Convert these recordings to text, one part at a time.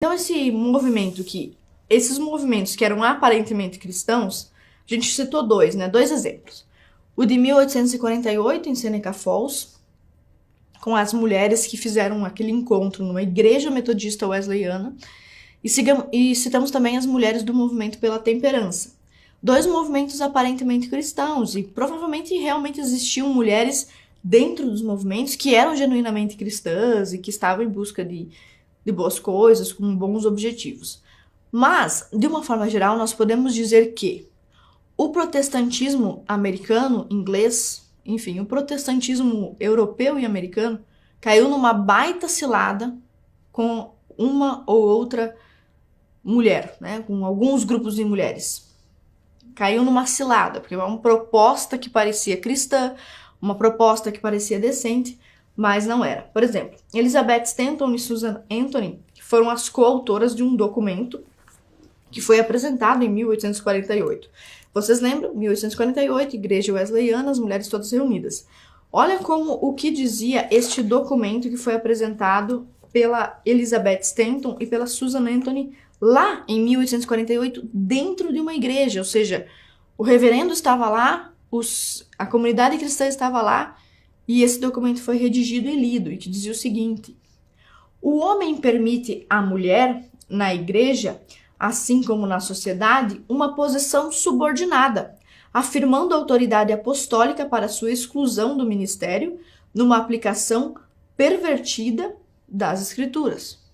Então, esses movimentos que eram aparentemente cristãos, a gente citou dois, né? Dois exemplos. O de 1848, em Seneca Falls, com as mulheres que fizeram aquele encontro numa igreja metodista wesleyana, e citamos também as mulheres do movimento pela temperança. Dois movimentos aparentemente cristãos, e provavelmente realmente existiam mulheres dentro dos movimentos que eram genuinamente cristãs e que estavam em busca de boas coisas, com bons objetivos. Mas, de uma forma geral, nós podemos dizer que o protestantismo americano, inglês, enfim, o protestantismo europeu e americano caiu numa baita cilada com uma ou outra mulher, né? Com alguns grupos de mulheres. Caiu numa cilada, porque é uma proposta que parecia cristã, uma proposta que parecia decente, mas não era. Por exemplo, Elizabeth Stanton e Susan Anthony foram as coautoras de um documento que foi apresentado em 1848. Vocês lembram? 1848, Igreja Wesleyana, as mulheres todas reunidas. Olha como o que dizia este documento que foi apresentado pela Elizabeth Stanton e pela Susan Anthony lá em 1848, dentro de uma igreja, ou seja, o reverendo estava lá, a comunidade cristã estava lá, e esse documento foi redigido e lido, e que dizia o seguinte: o homem permite à mulher, na igreja, assim como na sociedade, uma posição subordinada, afirmando a autoridade apostólica para sua exclusão do ministério, numa aplicação pervertida das escrituras.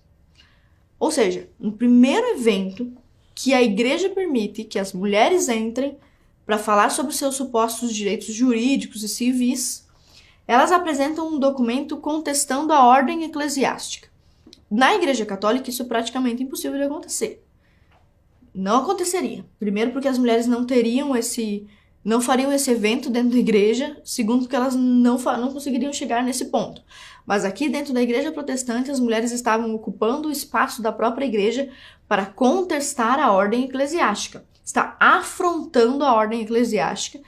Ou seja, no primeiro evento que a igreja permite que as mulheres entrem para falar sobre seus supostos direitos jurídicos e civis, elas apresentam um documento contestando a ordem eclesiástica. Na Igreja Católica, isso é praticamente impossível de acontecer. Não aconteceria. Primeiro, porque as mulheres não fariam esse evento dentro da igreja. Segundo, porque elas não conseguiriam chegar nesse ponto. Mas aqui dentro da igreja protestante, as mulheres estavam ocupando o espaço da própria igreja para contestar a ordem eclesiástica. Está afrontando a ordem eclesiástica.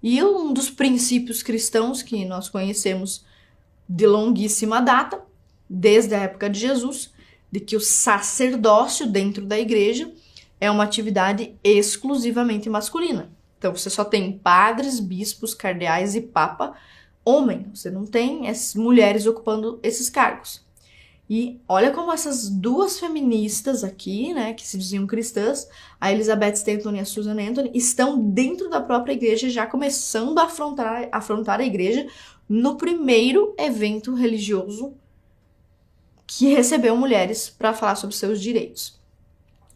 E um dos princípios cristãos que nós conhecemos de longuíssima data, desde a época de Jesus, de que o sacerdócio dentro da igreja é uma atividade exclusivamente masculina. Então você só tem padres, bispos, cardeais e papa homem. Você não tem as mulheres ocupando esses cargos. E olha como essas duas feministas aqui, né, que se diziam cristãs, a Elizabeth Stanton e a Susan Anthony, estão dentro da própria igreja, já começando a afrontar a igreja no primeiro evento religioso que recebeu mulheres para falar sobre seus direitos.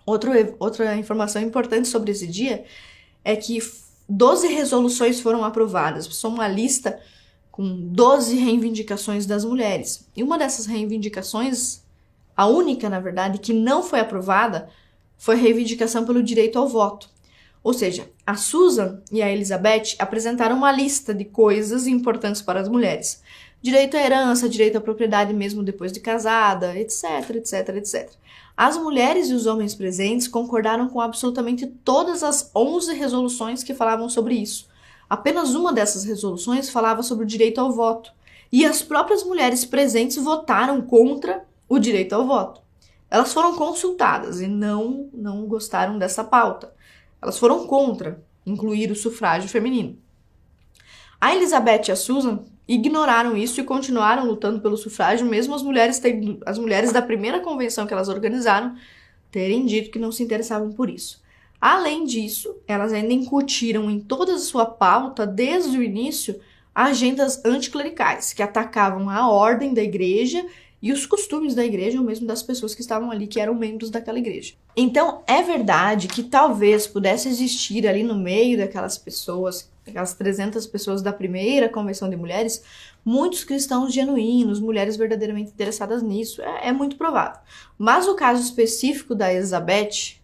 Outra informação importante sobre esse dia é que 12 resoluções foram aprovadas. São uma lista com 12 reivindicações das mulheres. E uma dessas reivindicações, a única, na verdade, que não foi aprovada, foi a reivindicação pelo direito ao voto. Ou seja, a Susan e a Elizabeth apresentaram uma lista de coisas importantes para as mulheres. Direito à herança, direito à propriedade mesmo depois de casada, etc, etc, etc. As mulheres e os homens presentes concordaram com absolutamente todas as 11 resoluções que falavam sobre isso. Apenas uma dessas resoluções falava sobre o direito ao voto. E as próprias mulheres presentes votaram contra o direito ao voto. Elas foram consultadas e não gostaram dessa pauta. Elas foram contra incluir o sufrágio feminino. A Elizabeth e a Susan ignoraram isso e continuaram lutando pelo sufrágio, mesmo as mulheres da primeira convenção que elas organizaram terem dito que não se interessavam por isso. Além disso, elas ainda incutiram em toda a sua pauta, desde o início, agendas anticlericais, que atacavam a ordem da igreja e os costumes da igreja, ou mesmo das pessoas que estavam ali, que eram membros daquela igreja. Então, é verdade que talvez pudesse existir ali no meio daquelas pessoas, aquelas 300 pessoas da primeira convenção de mulheres, muitos cristãos genuínos, mulheres verdadeiramente interessadas nisso, é muito provável. Mas o caso específico da Elizabeth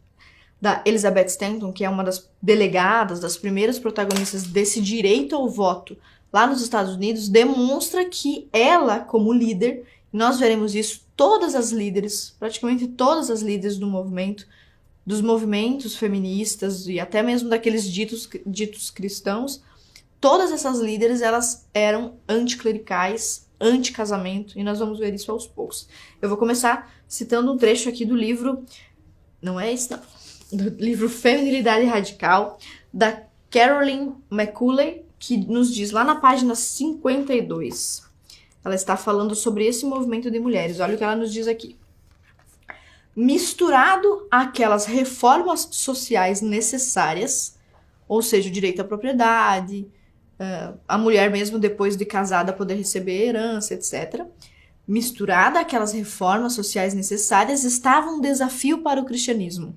Stanton, que é uma das delegadas, das primeiras protagonistas desse direito ao voto lá nos Estados Unidos, demonstra que ela, como líder, nós veremos isso, praticamente todas as líderes do movimento, dos movimentos feministas e até mesmo daqueles ditos cristãos, todas essas líderes, elas eram anticlericais, anti-casamento, e nós vamos ver isso aos poucos. Eu vou começar citando um trecho aqui do livro, não é esse não, do livro Feminilidade Radical, da Carolyn McCulley, que nos diz lá na página 52. Ela está falando sobre esse movimento de mulheres. Olha o que ela nos diz aqui. Misturado àquelas reformas sociais necessárias, ou seja, o direito à propriedade, a mulher mesmo depois de casada poder receber herança, etc. Misturada àquelas reformas sociais necessárias, estava um desafio para o cristianismo.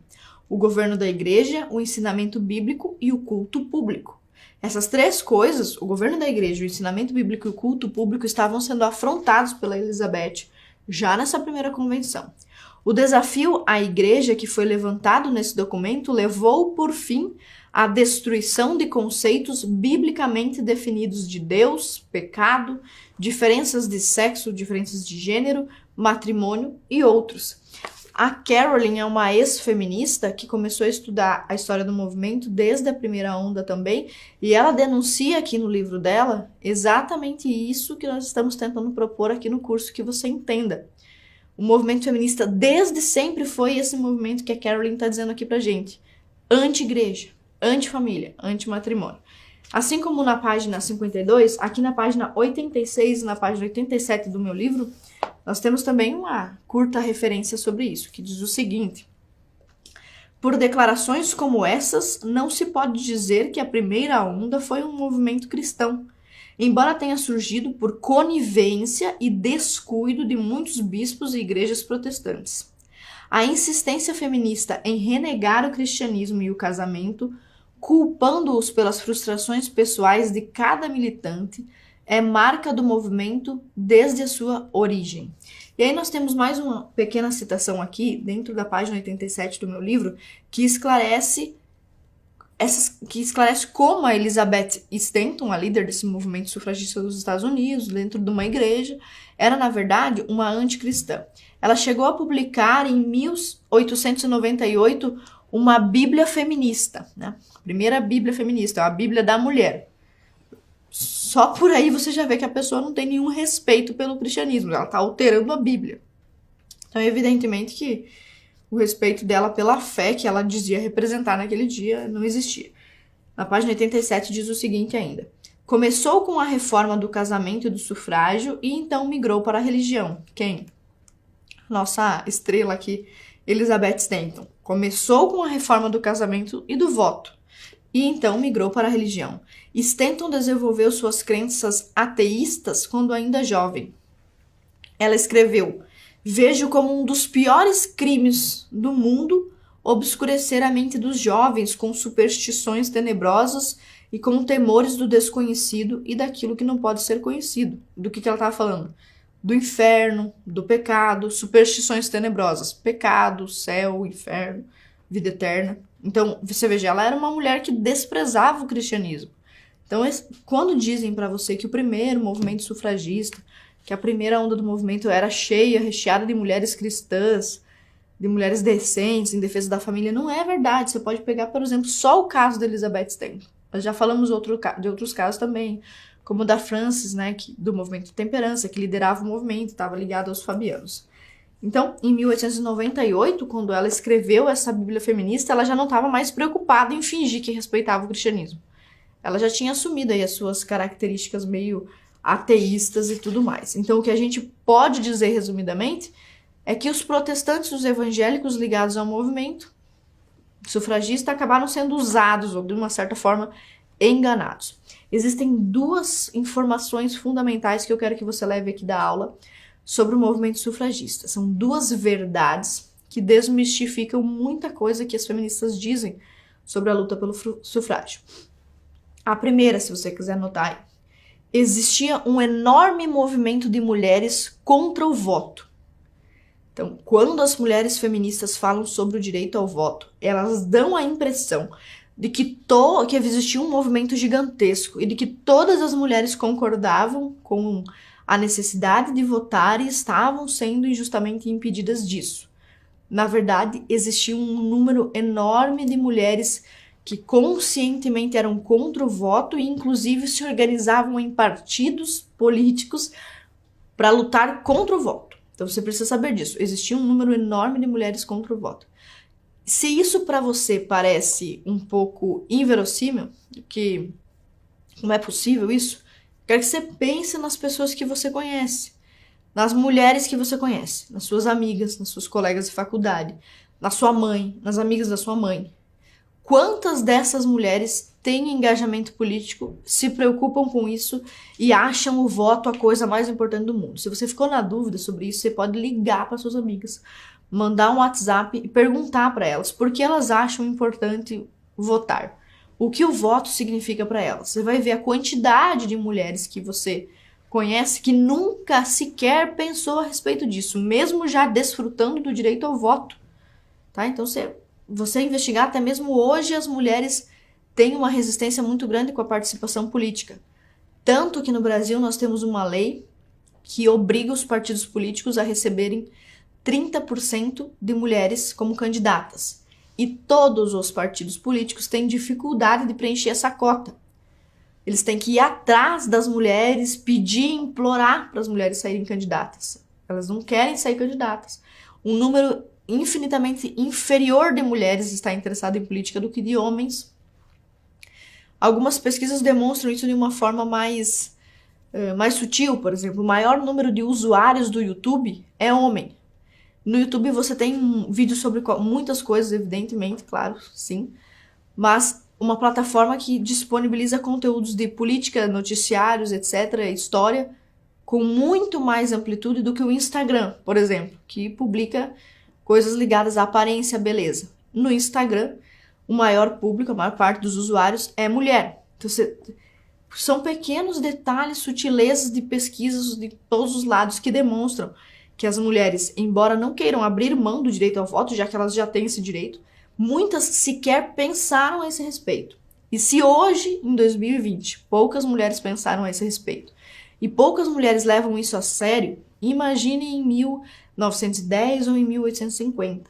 O governo da igreja, o ensinamento bíblico e o culto público. Essas três coisas, o governo da igreja, o ensinamento bíblico e o culto público, estavam sendo afrontados pela Elizabeth já nessa primeira convenção. O desafio à igreja que foi levantado nesse documento levou, por fim, à destruição de conceitos biblicamente definidos de Deus, pecado, diferenças de sexo, diferenças de gênero, matrimônio e outros. A Carolyn é uma ex-feminista que começou a estudar a história do movimento desde a primeira onda também, e ela denuncia aqui no livro dela exatamente isso que nós estamos tentando propor aqui no curso, que você entenda. O movimento feminista desde sempre foi esse movimento que a Carolyn está dizendo aqui pra gente. Anti-igreja, anti-família, anti-matrimônio. Assim como na página 52, aqui na página 86 e na página 87 do meu livro, nós temos também uma curta referência sobre isso, que diz o seguinte: por declarações como essas, não se pode dizer que a primeira onda foi um movimento cristão, embora tenha surgido por conivência e descuido de muitos bispos e igrejas protestantes. A insistência feminista em renegar o cristianismo e o casamento, culpando-os pelas frustrações pessoais de cada militante, é marca do movimento desde a sua origem. E aí nós temos mais uma pequena citação aqui, dentro da página 87 do meu livro, que esclarece como a Elizabeth Stanton, a líder desse movimento sufragista dos Estados Unidos, dentro de uma igreja, era, na verdade, uma anticristã. Ela chegou a publicar em 1898 uma Bíblia feminista, né? A primeira Bíblia feminista, a Bíblia da mulher. Só por aí você já vê que a pessoa não tem nenhum respeito pelo cristianismo, ela está alterando a Bíblia. Então, evidentemente que o respeito dela pela fé que ela dizia representar naquele dia não existia. Na página 87 diz o seguinte ainda: começou com a reforma do casamento e do sufrágio e então migrou para a religião. Quem? Nossa estrela aqui, Elizabeth Stanton. Começou com a reforma do casamento e do voto e então migrou para a religião. Stanton desenvolveu suas crenças ateístas quando ainda jovem. Ela escreveu: vejo como um dos piores crimes do mundo obscurecer a mente dos jovens com superstições tenebrosas e com temores do desconhecido e daquilo que não pode ser conhecido. Do que ela estava falando? Do inferno, do pecado, superstições tenebrosas. Pecado, céu, inferno, vida eterna. Então, você veja, ela era uma mulher que desprezava o cristianismo. Então, quando dizem para você que o primeiro movimento sufragista, que a primeira onda do movimento era cheia, recheada de mulheres cristãs, de mulheres decentes, em defesa da família, não é verdade. Você pode pegar, por exemplo, só o caso da Elizabeth Stanton. Nós já falamos de outros casos também, como o da Frances, né, do movimento de temperança, que liderava o movimento, estava ligado aos fabianos. Então, em 1898, quando ela escreveu essa Bíblia feminista, ela já não estava mais preocupada em fingir que respeitava o cristianismo. Ela já tinha assumido aí as suas características meio ateístas e tudo mais. Então, o que a gente pode dizer, resumidamente, é que os protestantes e os evangélicos ligados ao movimento sufragista acabaram sendo usados, ou de uma certa forma, enganados. Existem duas informações fundamentais que eu quero que você leve aqui da aula sobre o movimento sufragista. São duas verdades que desmistificam muita coisa que as feministas dizem sobre a luta pelo sufrágio. A primeira, se você quiser anotar aí, existia um enorme movimento de mulheres contra o voto. Então, quando as mulheres feministas falam sobre o direito ao voto, elas dão a impressão de que existia um movimento gigantesco e de que todas as mulheres concordavam com a necessidade de votar e estavam sendo injustamente impedidas disso. Na verdade, existia um número enorme de mulheres que conscientemente eram contra o voto e inclusive se organizavam em partidos políticos para lutar contra o voto. Então você precisa saber disso. Existia um número enorme de mulheres contra o voto. Se isso para você parece um pouco inverossímil, que não é possível isso, quero que você pense nas pessoas que você conhece, nas mulheres que você conhece, nas suas amigas, nas suas colegas de faculdade, na sua mãe, nas amigas da sua mãe. Quantas dessas mulheres têm engajamento político, se preocupam com isso e acham o voto a coisa mais importante do mundo? Se você ficou na dúvida sobre isso, você pode ligar para suas amigas, mandar um WhatsApp e perguntar para elas por que elas acham importante votar. O que o voto significa para elas. Você vai ver a quantidade de mulheres que você conhece que nunca sequer pensou a respeito disso, mesmo já desfrutando do direito ao voto. Tá? Então, você investigar, até mesmo hoje as mulheres têm uma resistência muito grande com a participação política. Tanto que no Brasil nós temos uma lei que obriga os partidos políticos a receberem 30% de mulheres como candidatas. E todos os partidos políticos têm dificuldade de preencher essa cota. Eles têm que ir atrás das mulheres, pedir, implorar para as mulheres saírem candidatas. Elas não querem sair candidatas. Um número infinitamente inferior de mulheres está interessado em política do que de homens. Algumas pesquisas demonstram isso de uma forma mais sutil. Por exemplo, o maior número de usuários do YouTube é homem. No YouTube você tem vídeos sobre muitas coisas, evidentemente, claro, sim. Mas uma plataforma que disponibiliza conteúdos de política, noticiários, etc., história, com muito mais amplitude do que o Instagram, por exemplo, que publica coisas ligadas à aparência, à beleza. No Instagram, o maior público, a maior parte dos usuários é mulher. Então, são pequenos detalhes, sutilezas de pesquisas de todos os lados que demonstram que as mulheres, embora não queiram abrir mão do direito ao voto, já que elas já têm esse direito, muitas sequer pensaram a esse respeito. E se hoje, em 2020, poucas mulheres pensaram a esse respeito, e poucas mulheres levam isso a sério, imagine em 1910 ou em 1850.